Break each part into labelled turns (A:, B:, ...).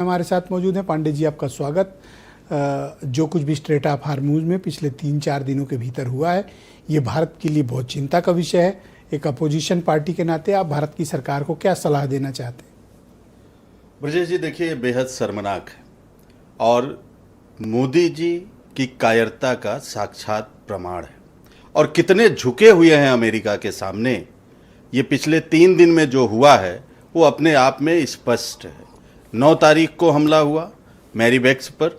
A: हमारे साथ मौजूद हैं पांडे जी, आपका स्वागत। जो कुछ भी स्ट्रेट ऑफ हार्मूज में पिछले 3-4 दिनों के भीतर हुआ है, ये भारत के लिए बहुत चिंता का विषय है। एक अपोजिशन पार्टी के नाते आप भारत की सरकार को क्या सलाह देना चाहते हैं?
B: ब्रजेश जी, देखिए, बेहद शर्मनाक है और मोदी जी की कायरता का साक्षात प्रमाण है। और कितने झुके हुए हैं अमेरिका के सामने, ये पिछले 3 दिन में जो हुआ है वो अपने आप में स्पष्ट है। 9 तारीख को हमला हुआ मैरीबैक्स पर,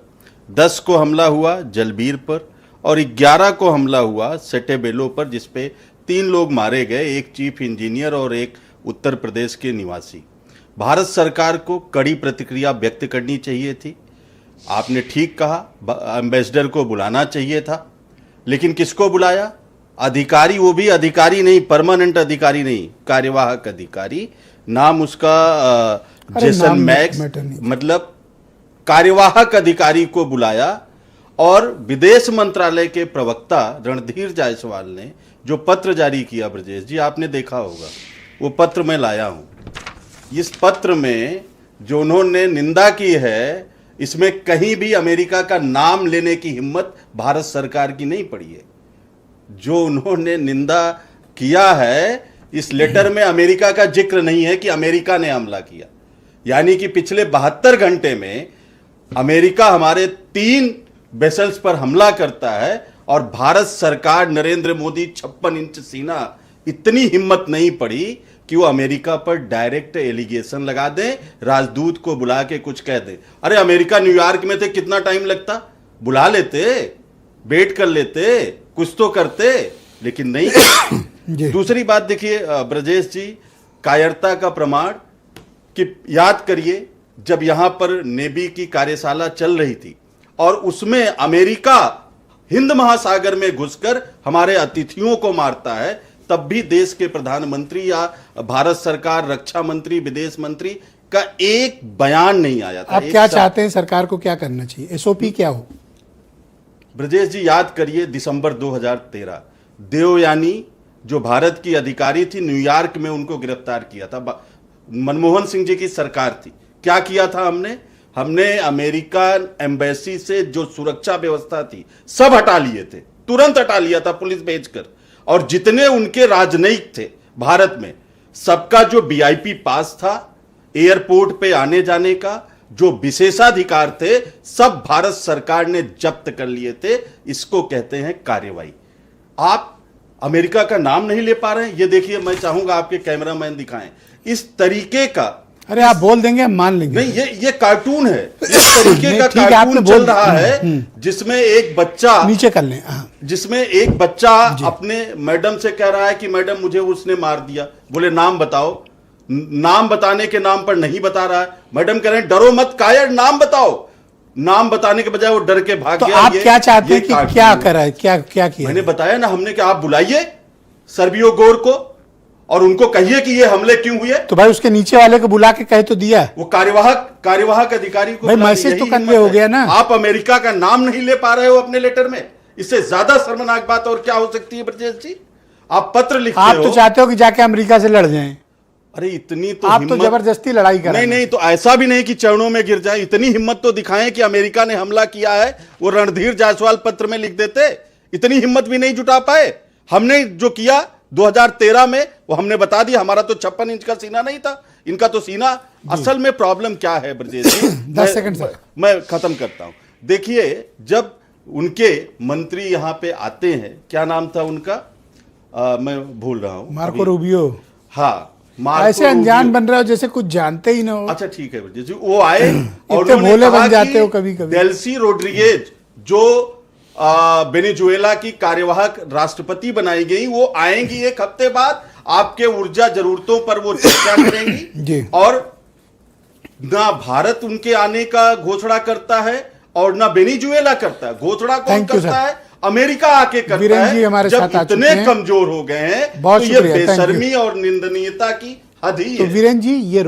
B: 10 को हमला हुआ जलबीर पर और 11 को हमला हुआ सेटेबेलो पर, जिसपे 3 लोग मारे गए, एक चीफ इंजीनियर और एक उत्तर प्रदेश के निवासी। भारत सरकार को कड़ी प्रतिक्रिया व्यक्त करनी चाहिए थी। आपने ठीक कहा, एम्बेसडर को बुलाना चाहिए था, लेकिन किसको बुलाया? अधिकारी, वो भी अधिकारी नहीं, परमानेंट अधिकारी नहीं, कार्यवाहक अधिकारी। नाम उसका जेसन मैक्स, मतलब कार्यवाहक अधिकारी को बुलाया। और विदेश मंत्रालय के प्रवक्ता रणधीर जायसवाल ने जो पत्र जारी किया, ब्रजेश जी आपने देखा होगा, वो पत्र मैं लाया हूं। इस पत्र में जो उन्होंने निंदा की है, इसमें कहीं भी अमेरिका का नाम लेने की हिम्मत भारत सरकार की नहीं पड़ी है। जो उन्होंने निंदा किया है, इस लेटर में अमेरिका का जिक्र नहीं है कि अमेरिका ने हमला किया। यानी कि पिछले 72 घंटे में अमेरिका हमारे 3 वेसल्स पर हमला करता है और भारत सरकार, नरेंद्र मोदी 56 इंच सीना, इतनी हिम्मत नहीं पड़ी कि वो अमेरिका पर डायरेक्ट एलिगेशन लगा दें, राजदूत को बुला के कुछ कह दें। अरे अमेरिका न्यूयॉर्क में थे, कितना टाइम लगता, बुला लेते, वेट कर लेते, कुछ तो करते, लेकिन नहीं। दूसरी बात देखिए ब्रजेश जी, कायरता का प्रमाण कि याद करिए, जब यहां पर नेवी की कार्यशाला चल रही थी और उसमें अमेरिका हिंद महासागर में घुसकर हमारे अतिथियों को मारता है, तब भी देश के प्रधानमंत्री या भारत सरकार, रक्षा मंत्री, विदेश मंत्री का एक बयान नहीं आया था।
A: आप क्या चाहते हैं, सरकार को क्या करना चाहिए, एसओपी क्या हो?
B: ब्रजेश जी याद करिए, दिसंबर 2013 देवयानी जो भारत की अधिकारी थी, न्यूयॉर्क में उनको गिरफ्तार किया था। मनमोहन सिंह जी की सरकार थी। क्या किया था हमने अमेरिकन एम्बेसी से जो सुरक्षा व्यवस्था थी सब हटा लिए थे, तुरंत हटा लिया था पुलिस भेजकर। और जितने उनके राजनयिक थे भारत में, सबका जो वीआईपी पास था, एयरपोर्ट पे आने जाने का जो विशेषाधिकार थे, सब भारत सरकार ने जब्त कर लिए थे। इसको कहते हैं कार्रवाई। आप अमेरिका का नाम नहीं ले पा रहे हैं, ये देखिए, मैं चाहूंगा आपके कैमरामैन दिखाएं इस तरीके का।
A: अरे आप बोल देंगे, हम मान लेंगे।
B: नहीं, ये कार्टून है, इस तरीके का कार्टून चल रहा है जिसमें एक बच्चा,
A: नीचे कर लें,
B: जिसमें एक बच्चा अपने मैडम से कह रहा है कि मैडम मुझे उसने मार दिया। बोले नाम बताओ, नाम बताने के नाम पर नहीं बता रहा है। मैडम कह रहे हैं डरो मत कायर, नाम बताओ। नाम बताने के बजाय वो डर के भाग
A: तो
B: गया।
A: आप क्या चाहते हैं कि क्या करा है, क्या किया?
B: मैंने बताया ना, हमने कि आप बुलाइए सर्बियो गोर को और उनको कहिए कि ये हमले क्यों हुए।
A: तो भाई उसके नीचे वाले को बुला के कहे तो दिया,
B: वो कार्यवाहक अधिकारी को।
A: भाई मैसेज तो कन्वे हो गया ना।
B: आप अमेरिका का नाम नहीं ले पा रहे हो अपने लेटर में, इससे ज्यादा शर्मनाक बात और क्या हो सकती है ब्रजेश जी? आप पत्र लिखते हो,
A: आप तो चाहते हो कि जाके अमेरिका से लड़ जाएं।
B: अरे इतनी तो
A: आप तो जबरदस्ती लड़ाई कर रहे हैं।
B: नहीं, तो ऐसा भी नहीं कि चरणों में गिर जाए। इतनी हिम्मत तो दिखाएं कि अमेरिका ने हमला किया है, वो रणधीर जायसवाल पत्र में लिख देते। इतनी हिम्मत भी नहीं जुटा पाए। हमने जो किया 2013 में, वो हमने बता दिया। हमारा तो 56 इंच का सीना नहीं था, इनका तो सीना। असल में प्रॉब्लम क्या है ब्रजेश जी,
A: 10 सेकंड सर,
B: मैं खत्म करता हूं। देखिए, जब उनके मंत्री यहां पे आते हैं, क्या नाम था उनका, मैं भूल रहा हूं,
A: मार्को रूबियो।
B: हाँ,
A: ऐसे अनजान बन रहे हो जैसे कुछ जानते ही ना हो।
B: अच्छा ठीक है ब्रजेश जी, वो आए और
A: भोले बन जाते हो कभी कभी।
B: डेल्सी रोड्रिगेज जो वेनेजुएला की कार्यवाहक राष्ट्रपति बनाई गई, वो आएंगी 1 हफ्ते बाद। आपके ऊर्जा जरूरतों पर वो चर्चा करेंगी। और ना भारत उनके आने का घोषणा करता है और ना वेनेजुएला करता है। घोषणा कौन करता है? अमेरिका आके करता है। जब इतने कमजोर हो गए हैं तो ये बेशर्मी और निंदनीयता की हद ही है।
A: तो वीरेन जी, ये